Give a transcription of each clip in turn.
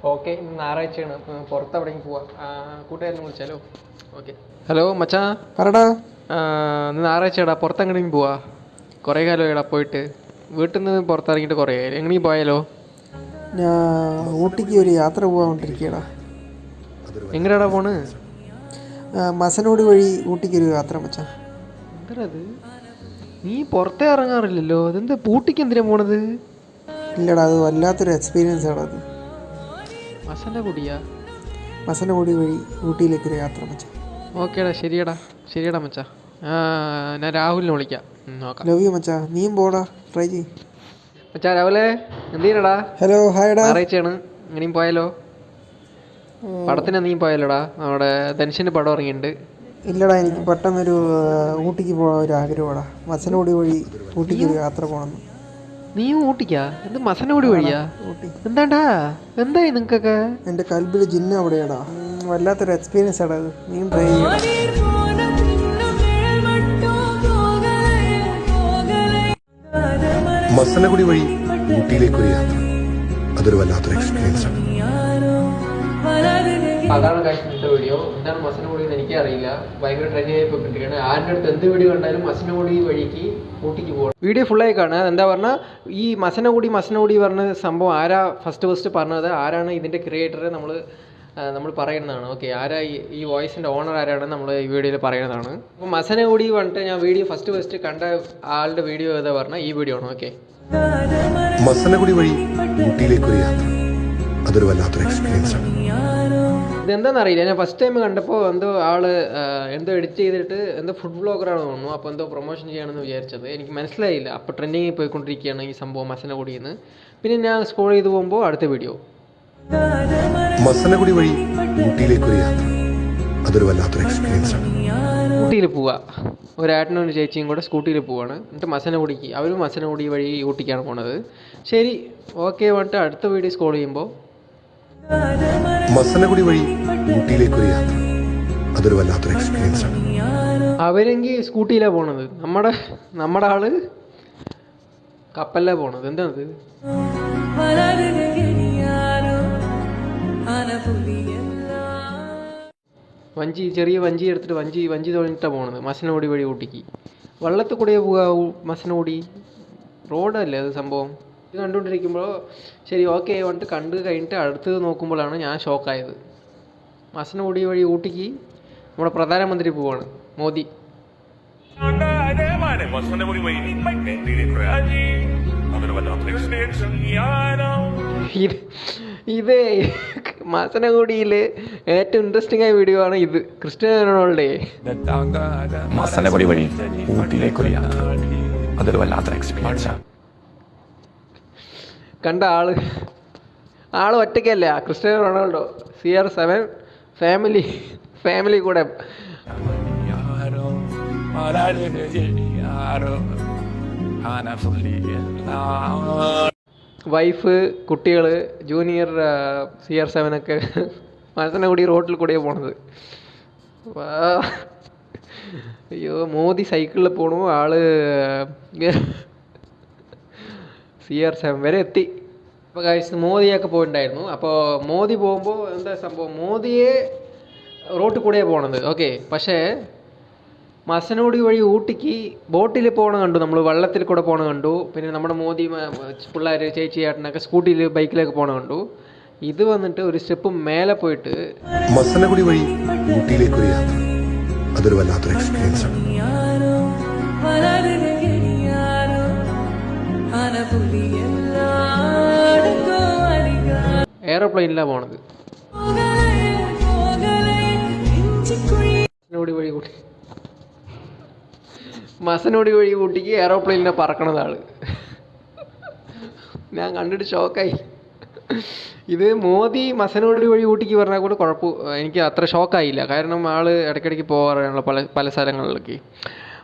Okay, ഇന്ന് ഞായറാഴ്ചയാണ്. പുറത്തെവിടെയെങ്കിലും പോവാം. കൂട്ടുകാരനെ വിളിച്ചാലോ? ഓക്കെ. ഹലോ മച്ചാ, പറടാ. ഇന്ന് ഞായറാഴ്ചയാടാ, പുറത്തെങ്ങനെയും പോവാ. കുറേ കാലമായിടാ പോയിട്ട്. വീട്ടിൽ നിന്ന് പുറത്തിറങ്ങിയിട്ട് കുറേ ആയി. എങ്ങനെയും പോയാലോ? ഞാൻ ഊട്ടിക്ക് ഒരു യാത്ര പോകാണ്ടിരിക്കടാ. എങ്ങനെയാടാ പോണ്? മസനോടി വഴി ഊട്ടിക്കൊരു യാത്ര മച്ചാ. എന്തത്? നീ പുറത്തേ ഇറങ്ങാറില്ലല്ലോ, അതെന്താ ഊട്ടിക്ക് എന്തിനാ പോണത്? ഇല്ലടാ, അത് വല്ലാത്തൊരു എക്സ്പീരിയൻസ് ആണ് അത്. മസനഗുടി വഴി ഊട്ടിയിലേക്കൊരു യാത്ര മച്ചാ. ഓക്കേടാ, ശരിയടാ മച്ചാ. ഞാൻ രാഹുലിനെ വിളിക്കാം. നോക്കാം. ലവ് യു മച്ചാ. നീയും പോടാ, ട്രൈ ചെയ് മച്ചാ. രാവിലെ എന്ത് ചെയ്യണടാ? ഹലോ, ഹായ്ടാ. ഞായറാഴ്ചയാണ്, എങ്ങനെയും പോയാലോ? പടത്തിന് നീ പോയാലോടാ? അവിടെ ധനുഷിൻ്റെ പടം ഇറങ്ങിയിട്ടുണ്ട്. ഇല്ലടാ, എനിക്ക് പെട്ടെന്നൊരു ഊട്ടിക്ക് പോകാൻ ഒരു ആഗ്രഹമാടാ. മസനഗുടി വഴി ഊട്ടിക്ക് ഒരു യാത്ര പോകണം. നീയും ഊട്ടിക്കാ? എന്ത് മസനഗുടി വഴിയാ? ഊട്ടി എന്താണ്ടാ, എന്തായി നിങ്ങൾക്കൊക്കെ? എൻ്റെ കൽബിൽ ജിന്ന അവിടെയാടാ. വല്ലാത്തൊരു എക്സ്പീരിയൻസ് ആടാ അത്. നീയും ട്രൈ ചെയ്യണം. മസനഗുടി വഴി ഊട്ടിയിലേക്കൊരു യാത്ര, അതൊരു വല്ലാത്തൊരു എക്സ്പീരിയൻസ് ആണ്. അതാണ് കഴിച്ച വീഡിയോ. എന്താണ് മസനഗുടി എന്ന് എനിക്കറിയില്ല. ഭയങ്കര ട്രെൻഡിങ് ആയി പോയിക്കൊണ്ടിരിക്കുകയാണ്. ആരുടെ അടുത്ത് എന്ത് വീഡിയോ കണ്ടാലും മസനഗുടി വഴിക്ക് ഊട്ടിക്ക് പോകണം. വീഡിയോ ഫുള്ളായി കാണുക. എന്താ പറഞ്ഞാൽ ഈ മസനഗുടി പറഞ്ഞ സംഭവം ആരാ ഫസ്റ്റ് പറഞ്ഞത്, ആരാണ് ഇതിൻ്റെ ക്രിയേറ്റർ നമ്മൾ പറയുന്നതാണ്. ഓക്കെ, ആരാ ഈ വോയിസിൻ്റെ ഓണർ ആരാണെന്ന് നമ്മൾ ഈ വീഡിയോയിൽ പറയുന്നതാണ്. അപ്പോൾ മസനഗുടി പറഞ്ഞിട്ട് ഞാൻ വീഡിയോ ഫസ്റ്റ് കണ്ട ആളുടെ വീഡിയോ ഏതാ പറഞ്ഞാൽ ഈ വീഡിയോ ആണ്. ഓക്കെ, മസനഗുടി വഴി ഊട്ടിയിലേക്കൊരു യാത്ര, അതൊരു വല്ലാത്തൊരു എക്സ്പീരിയൻസ് ആണ്. ഇതെന്താണെന്നറിയില്ല. ഞാൻ ഫസ്റ്റ് ടൈം കണ്ടപ്പോൾ എന്തോ എഡിറ്റ് ചെയ്തിട്ട് എന്തോ ഫുഡ് വ്ളോഗറാണെന്ന് തോന്നുന്നു. അപ്പോൾ എന്തോ പ്രൊമോഷൻ ചെയ്യണമെന്ന് വിചാരിച്ചത്. എനിക്ക് മനസ്സിലായില്ല. അപ്പോൾ ട്രെൻഡിങ്ങിൽ പോയിക്കൊണ്ടിരിക്കുകയാണ് ഈ സംഭവം മസനഗുഡിയിൽ നിന്ന്. പിന്നെ ഞാൻ സ്ക്രോൾ ചെയ്ത് പോകുമ്പോൾ അടുത്ത വീഡിയോ മസനഗുടി വഴി ഊട്ടിയിലേക്കൊരു യാത്ര, അതൊരു വല്ലാത്തൊരു എക്സ്പീരിയൻസ് ആണ്. ഊട്ടിയിൽ പോവുക. ഒരേട്ടനും ഒരു ചേച്ചിയും കൂടെ സ്കൂട്ടിയിൽ പോവാണ്. എന്നിട്ട് മസനഗുഡിക്ക്, അവരും മസനഗുടി വഴി ഊട്ടിക്കാണ് പോണത്. ശരി, ഓക്കെ പറഞ്ഞിട്ട് അടുത്ത വീഡിയോ സ്ക്രോൾ ചെയ്യുമ്പോൾ മസനഗുടി വഴി ഊട്ടിയിലേക്കൊരു യാത്ര, അതൊരു വല്ലാത്തൊരു എക്സ്പീരിയൻസ് ആണ്. അവരെങ്കിൽ സ്കൂട്ടിയിലാണ് പോണത്. നമ്മുടെ ആള് കപ്പലിലാണ് പോണത്. എന്താണത്? ചെറിയ വഞ്ചി എടുത്തിട്ട് വഞ്ചി തോന്നിട്ടാണ് പോണത് മസനഗുടി വഴി ഊട്ടിക്ക്. വള്ളത്തിൽ കൂടെ പോവുക. മസനഗുടി റോഡല്ലേ അത് സംഭവം. ഇത് കണ്ടുകൊണ്ടിരിക്കുമ്പോൾ ശരി ഓക്കെ പറഞ്ഞിട്ട് കണ്ടു കഴിഞ്ഞിട്ട് അടുത്ത് നോക്കുമ്പോഴാണ് ഞാൻ ഷോക്കായത്. മസനഗുടി വഴി ഊട്ടിക്ക് നമ്മുടെ പ്രധാനമന്ത്രി പോവാണ്, മോദി. ഇത് മസനഗുഡിയിൽ ഏറ്റവും ഇൻട്രസ്റ്റിംഗ് ആയ വീഡിയോ ആണ് ഇത്. ക്രിസ്ത്യാനോ റൊണാൾഡോ മസനഗുടി വഴി ഊട്ടിയിലേക്കൊരു യാത്ര, അതൊരു വല്ലാത്തൊരു എക്സ്പീരിയൻസ് ആണ്. കണ്ട ആള് ഒറ്റയ്ക്കല്ല. ക്രിസ്ത്യാനോ റൊണാൾഡോ CR7 ഫാമിലി കൂടെ. വൈഫ്, കുട്ടികൾ, ജൂനിയർ CR7 ഒക്കെ മസനഗുടി റോഡിൽ കൂടെയാണ് പോണത്. അയ്യോ, മോദി സൈക്കിളിൽ പോണു. ആള് CR7 വരെ എത്തി. അപ്പോൾ കഴിച്ച് മോദിയൊക്കെ പോയിട്ടുണ്ടായിരുന്നു. അപ്പോൾ മോദി പോകുമ്പോൾ എന്താ സംഭവം, മോദിയെ റോട്ടിൽ കൂടെയാണ് പോണത്. ഓക്കെ, പക്ഷേ മസനഗുടി വഴി ഊട്ടിക്ക് ബോട്ടിൽ പോകണ കണ്ടു, നമ്മൾ വള്ളത്തിൽ കൂടെ പോകണ കണ്ടു. പിന്നെ നമ്മുടെ മോദി പിള്ളേർ, ചേച്ചി ചേട്ടനൊക്കെ സ്കൂട്ടിയിൽ ബൈക്കിലൊക്കെ പോകണ കണ്ടു. ഇത് വന്നിട്ട് ഒരു സ്റ്റെപ്പ് മേലെ പോയിട്ട് മസനഗുടി വഴി ഊട്ടിയിലേക്കൊരു യാത്ര, അതൊരു വല്ലാത്തൊരു എക്സ്പീരിയൻസ് ആണ്. എയറോപ്ലെയിനിലാണ് പോണത്. മസനഗുടി വഴി ഊട്ടിക്ക് എയറോപ്ലെയിനിലാണ് പറക്കണത് ആള്. ഞാൻ കണ്ടിട്ട് ഷോക്കായി. ഇത് മോദി മസനഗുടി വഴി ഊട്ടിക്ക് പറഞ്ഞാൽ കൂടെ എനിക്ക് അത്ര ഷോക്കായില്ല. കാരണം ആള് ഇടയ്ക്കിടയ്ക്ക് പോകാറുള്ള പല സ്ഥലങ്ങളിലൊക്കെ.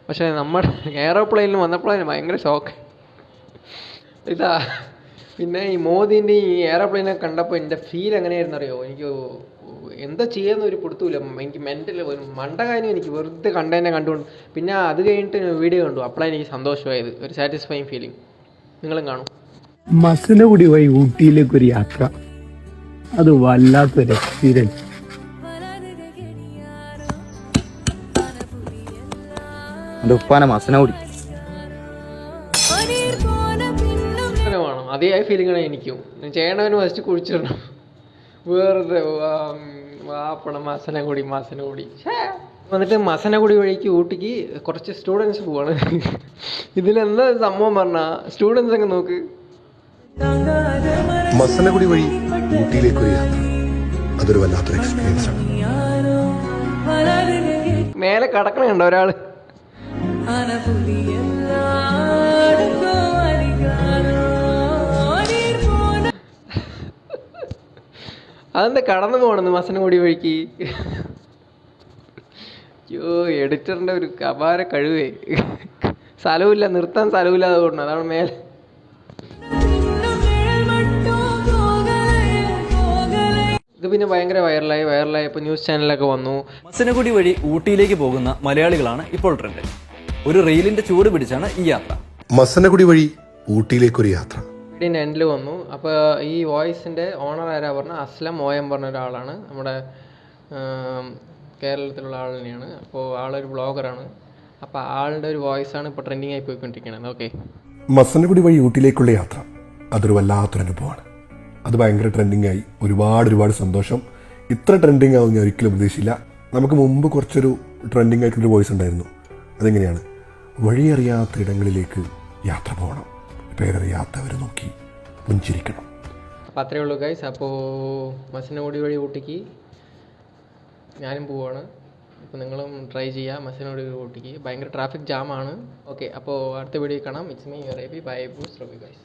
പക്ഷേ നമ്മുടെ എയറോപ്ലെയിനിൽ വന്നപ്പോഴാണ് ഭയങ്കര ഷോക്ക്. ഇതാ പിന്നെ ഈ മോദീൻ്റെ ഈ എയറോപ്ലെയിനൊക്കെ കണ്ടപ്പോൾ എൻ്റെ ഫീൽ എങ്ങനെയായിരുന്നു അറിയോ? എനിക്ക് എന്താ ചെയ്യാന്ന് ഒരു പിടുത്തൂല. എനിക്ക് മെൻ്റൽ ഒരു മണ്ടകാര്യം. എനിക്ക് വെറുതെ കണ്ടതിനെ കണ്ടുകൊണ്ട് പിന്നെ അത് കഴിഞ്ഞിട്ട് വീഡിയോ കണ്ടു. അപ്പോഴാണ് എനിക്ക് സന്തോഷമായത്, ഒരു സാറ്റിസ്ഫൈങ് ഫീലിംഗ്. നിങ്ങളും കാണും. മസനഗുടി വഴി ഊട്ടിയിലേക്കൊരു യാത്ര, അത് വല്ലാത്തൊരു എക്സ്പീരിയൻസ്. എൻ്റെ ഉപ്പാന മസനോടി വേണം അതേ ഫീലിംഗ് ആണ് എനിക്കും. ചെയ്യണവന് ഫസ്റ്റ് കുഴിച്ചിടണം. വേറെ വാപ്പണം മസനഗുടി വന്നിട്ട് മസനഗുടി വഴിക്ക് ഊട്ടിക്ക് കുറച്ച് സ്റ്റുഡൻസ് പോവാണ്. ഇതിലെന്താ സംഭവം പറഞ്ഞാൽ സ്റ്റുഡൻസ് ഒക്കെ നോക്ക്. മസനഗുടി വഴി ഊട്ടിയിലേക്കൊരു യാത്ര അതൊരു വല്ലാത്തൊരു എക്സ്പീരിയൻസ് ആണ്. മേലെ കടക്കണുണ്ടോ ഒരാള്? അതെന്താ കടന്നു പോകണമെന്ന് മസനഗുടി വഴിക്ക്? അയ്യോ, എഡിറ്ററിന്റെ ഒരു അപാര കഴിവേ. സ്ഥലമില്ല, നിർത്താൻ സ്ഥലമില്ലാതെ കൊണ്ടു. അതാണ് മേലെ. ഇത് പിന്നെ ഭയങ്കര വൈറലായി ഇപ്പോൾ ന്യൂസ് ചാനലൊക്കെ വന്നു. മസനഗുഡി വഴി ഊട്ടിയിലേക്ക് പോകുന്ന മലയാളികളാണ് ഇപ്പോൾ ട്രെൻഡ്. ഒരു റെയിലിന്റെ ചൂട് പിടിച്ചാണ് ഈ യാത്ര. മസനഗുടി വഴി ഊട്ടിയിലേക്കൊരു യാത്ര ഇതിൻ്റെ എൻഡിൽ വന്നു. അപ്പോൾ ഈ വോയിസിൻ്റെ ഓണർ ആരാ പറഞ്ഞാൽ അസ്ലം OM പറഞ്ഞ ഒരാളാണ്. നമ്മുടെ കേരളത്തിലുള്ള ആൾ തന്നെയാണ്. അപ്പോൾ ആളൊരു ബ്ലോഗറാണ്. അപ്പോൾ ആളുടെ ഒരു വോയിസാണ് ഇപ്പോൾ ട്രെൻഡിങ് ആയി പോയിക്കൊണ്ടിരിക്കുന്നത്. ഓക്കെ, മസനഗുടി വഴി ഊട്ടിയിലേക്കുള്ള യാത്ര അതൊരു വല്ലാത്തൊരു അനുഭവമാണ്. അത് ഭയങ്കര ട്രെൻഡിങ് ആയി. ഒരുപാട് സന്തോഷം. ഇത്ര ട്രെൻഡിങ് ആവും ഞാൻ ഒരിക്കലും പ്രതീക്ഷിച്ചില്ല. നമുക്ക് മുമ്പ് കുറച്ചൊരു ട്രെൻഡിങ് ആയിട്ടുള്ളൊരു വോയിസ് ഉണ്ടായിരുന്നു. അതെങ്ങനെയാണ്? വഴിയറിയാത്ത ഇടങ്ങളിലേക്ക് യാത്ര പോകണം, പേരറിയാത്തവരെ നോക്കി പുഞ്ചിരിക്കണം. അപ്പോൾ അത്രയേ ഉള്ളൂ ഗൈസ്. അപ്പോൾ മസനഗുഡി വഴി ഊട്ടിക്ക് ഞാനും പോവാണ്. അപ്പോൾ നിങ്ങളും ട്രൈ ചെയ്യുക മസനഗുഡി വഴി ഊട്ടിക്ക്. ഭയങ്കര ട്രാഫിക് ജാമാണ്. ഓക്കെ, അപ്പോൾ അടുത്ത വീഡിയോ കാണാം. It's me your Abi. Bye ബൂസ് റബി ഗൈസ്.